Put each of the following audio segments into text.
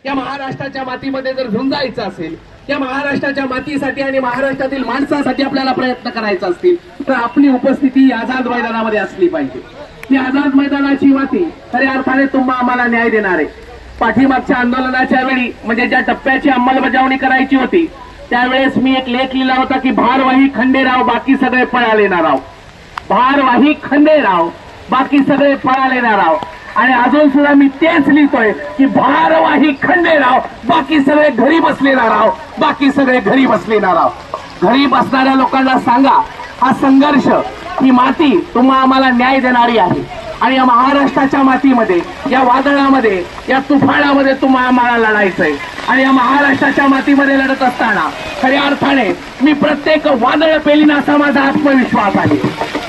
या महाराष्ट्राच्या मातीमध्ये जर झुंजायचं असेल, या महाराष्ट्राच्या मातीसाठी आणि महाराष्ट्रातील माणसासाठी आपल्याला प्रयत्न करायचा असतील तर आपली उपस्थिती आझाद मैदानामध्ये असली पाहिजे. ही आझाद मैदानाची माती खऱ्या अर्थाने तुम्हाला आम्हाला न्याय देणार आहे. पाठीमागच्या आंदोलनाच्या वेळी म्हणजे ज्या टप्प्याची अंमलबजावणी करायची होती त्यावेळेस मी एक लेख लिहिला होता की भारवाही खंडेराव बाकी सगळे पळाले ना राव. भारवाही खंडेराव बाकी सगळे पळाले ना राव. आणि अजून सुद्धा मी तेच लिहितोय की भारवाही खंडेराव बाकी सगळे घरी बसले ना राव. बाकी सगळे घरी बसले ना राव. घरी बसणाऱ्या लोकांना सांगा हा संघर्ष, ही माती तुम्हा आम्हाला न्याय देणारी आहे. आणि या महाराष्ट्राच्या मातीमध्ये, या वादळामध्ये, या तुफानामध्ये तुम्हा आम्हाला लढायचंय. आणि या महाराष्ट्राच्या मातीमध्ये लढत असताना खऱ्या अर्थाने मी प्रत्येक वादळ पेलीन असा माझा आत्मविश्वास आहे.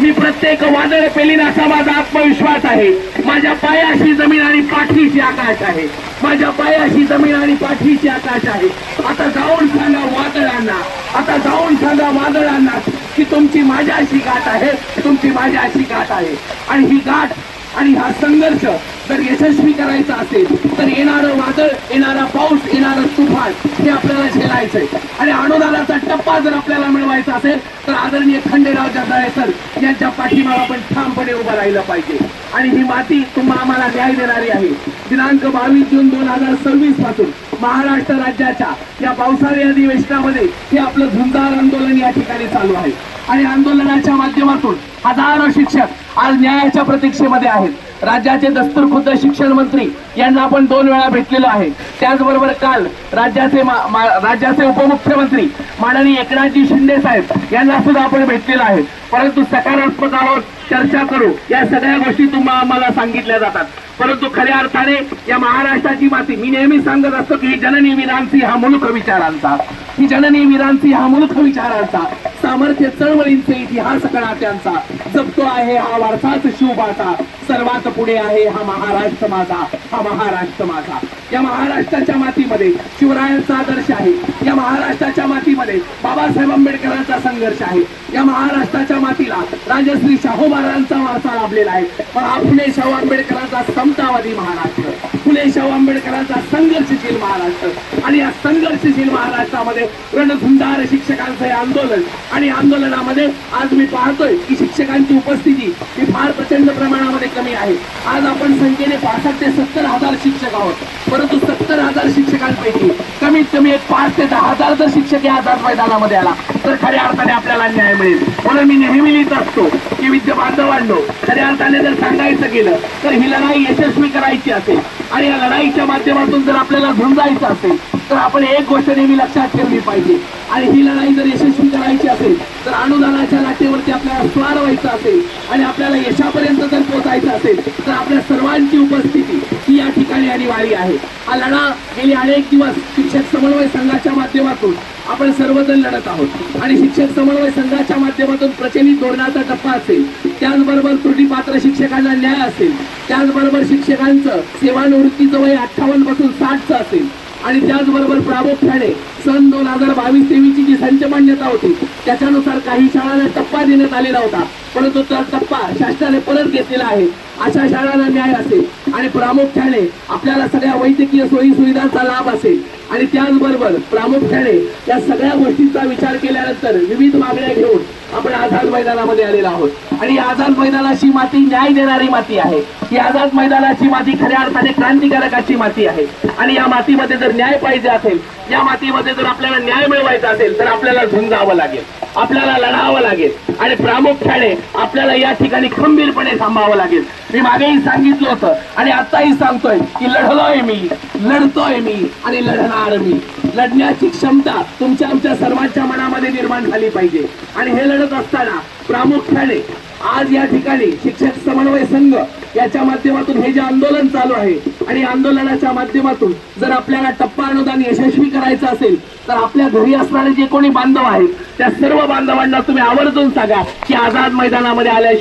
मी प्रत्येक वादळ पेलीन असा माझा आत्मविश्वास आहे. माझ्या पायाशी जमीन आणि पाठीशी आकाश आहे. माझ्या पायाशी जमीन आणि पाठीशी आकाश आहे. आता जाऊन सांगा वादळांना, आता जाऊन सांगा वादळांना की तुमची माझ्याशी गाठ आहे, तुमची माझ्याशी गाठ आहे. आणि ही गाठ आणि हा संघर्ष जर यशस्वी करायचा असेल तर येणारं वादळ, येणारा पाऊस, येणारं तुफान हे आपल्याला झेलायचंय. आणि अनुदानाचा टप्पा जर आपल्याला मिळवायचा असेल तर आदरणीय खंडेराव जगदाळे यांच्या पाठीमागे आपण ठामपणे उभं राहिलं पाहिजे. आणि ही माती तुम्हाला आम्हाला न्याय देणारी आहे. दिनांक 22 जून 2026 पासून महाराष्ट्र राज्याच्या या पावसाळी अधिवेशनामध्ये हे आपलं झुंजार आंदोलन या ठिकाणी चालू आहे. आणि आंदोलनाच्या माध्यमातून हजारो शिक्षक आज न्यायाच्या प्रतीक्षेमध्ये आहेत. राज्याचे दस्तूरखुद्द शिक्षण मंत्री यांना आपण 2 वेळा भेटलेलो आहे. त्याचबरोबर काल राज्याचे उपमुख्यमंत्री माननीय एकनाथजी शिंदे साहेब यांना सुद्धा आपण भेटलेलो आहे. परंतु सकारात्मक आहोत, चर्चा करू, या सगळ्या गोष्टी तुम्हाला आम्हाला सांगितल्या जातात. परंतु खऱ्या अर्थाने या महाराष्ट्राची माती, मी नेहमी सांगत असतो की ही जननी वीरांची हा मुलुख विचारांचा, ही जननी वीरांची हा मुलुख विचारांचा, सामर्थ्य चळवळींचे इतिहास कळात्यांचा, जपतो आहे हा वारसाच शिवबाचा, सर्वात पुढे आहे हा महाराष्ट्र माझा, हा महाराष्ट्र माझा. या महाराष्ट्राच्या मातीमध्ये शिवरायांचा आदर्श आहे. या महाराष्ट्राच्या मातीमध्ये बाबासाहेब आंबेडकरांचा संघर्ष आहे. या महाराष्ट्राच्या मातीला राजश्री शाहू महाराजांचा वारसा लाभलेला आहे. पण हा फुले शाहू आंबेडकरांचा समतावादी महाराष्ट्र, फुले शाहू आंबेडकरांचा संघर्षशील महाराष्ट्र. आणि या संघर्षशील महाराष्ट्रामध्ये रणधुंदार शिक्षकांचं हे आंदोलन, आणि आंदोलनामध्ये आज मी पाहतोय की शिक्षकांची उपस्थिती ही फार प्रचंड प्रमाणामध्ये कमी आहे. आज आपण संख्येने 65 ते 70 हजार शिक्षक आहोत. परंतु 70 हजार शिक्षकांपैकी कमीत कमी 5 ते 10 हजार जर शिक्षक या आझाद मैदानामध्ये आला तर खऱ्या अर्थाने आपल्याला न्याय मिळेल. म्हणून मी नेहमी लिहित असतो की विद्या बांधवांनो, खऱ्या अर्थाने जर सांगायचं गेलं तर ही लढाई यशस्वी करायची असेल आणि या लढाईच्या माध्यमातून जर आपल्याला झुंजायचं असेल तर आपण एक गोष्ट नेहमी लक्षात ठेवली पाहिजे. आणि ही लढाई जर यशस्वी करायची असेल तर अनुदानाच्या लाटेवरती आपल्याला स्वार व्हायचं असेल आणि आपल्याला यशापर्यंत जर पोहोचायचं असेल तर आपल्या सर्वांची उपस्थिती ही या ठिकाणी अनिवार्य आहे. हा लढा गेली अनेक दिवस शिक्षक समन्वय संघाच्या माध्यमातून आपण सर्वजण लढत आहोत. आणि शिक्षक समन्वय संघाच्या माध्यमातून प्रचलित धोरणाचा टप्पा असेल, त्याचबरोबर त्रुटीपात्र शिक्षकांना न्याय असेल, त्याचबरोबर शिक्षकांचं सेवानिवृत्तीचं वय 58 पासून 60चं असेल, आणि त्याचबरोबर प्रामुख्याने सन 2022-23 ची जी संच मान्यता होती त्याच्यानुसार काही शाळांना टप्पा देण्यात आलेला होता. परंतु तो टप्पा शासनाने परत घेतलेला आहे. अशा शाळांना न्याय असेल आणि प्रामुख्याने आपल्याला सगळ्या वैद्यकीय सोयी सुविधांचा लाभ असेल. आणि त्याचबरोबर प्रामुख्याने या सगळ्या गोष्टींचा विचार केल्यानंतर विविध मागण्या घेऊन आपण आझाद मैदानामध्ये आलेलो आहोत. आणि या आझाद मैदानाची माती न्याय देणारी माती आहे. ही आझाद मैदानाची माती खऱ्या अर्थाने क्रांतिकारकाची माती आहे. आणि या मातीमध्ये जर न्याय पाहिजे असेल, या मातीमध्ये जर आपल्याला न्याय मिळवायचा असेल तर आपल्याला झुंजावं लागेल, आपल्याला लढावं लागेल. आणि प्रामुख्याने आपल्याला या ठिकाणी खंबीरपणे थांबावं लागेल. मी मागेही सांगितलं होतं आणि आताही सांगतोय की लढलोय मी, लढतोय मी आणि लढणार मी. लढण्याची क्षमता तुमच्या आमच्या सर्वांच्या मनामध्ये निर्माण झाली पाहिजे. आणि हे लढत असताना प्रामुख्याने आज या ठिकाणी शिक्षक समन्वय संघ याच्या माध्यमातून हे जे आंदोलन चालू आहे आणि आंदोलनाच्या माध्यमातून जर आपल्याला टप्पा अनुदान यशस्वी करायचं असेल तर आपल्या घरी असणारे जे कोणी बांधव आहेत त्या सर्व बांधवांना तुम्ही आवर्जून सांगा की आझाद मैदानामध्ये आल्याशिवाय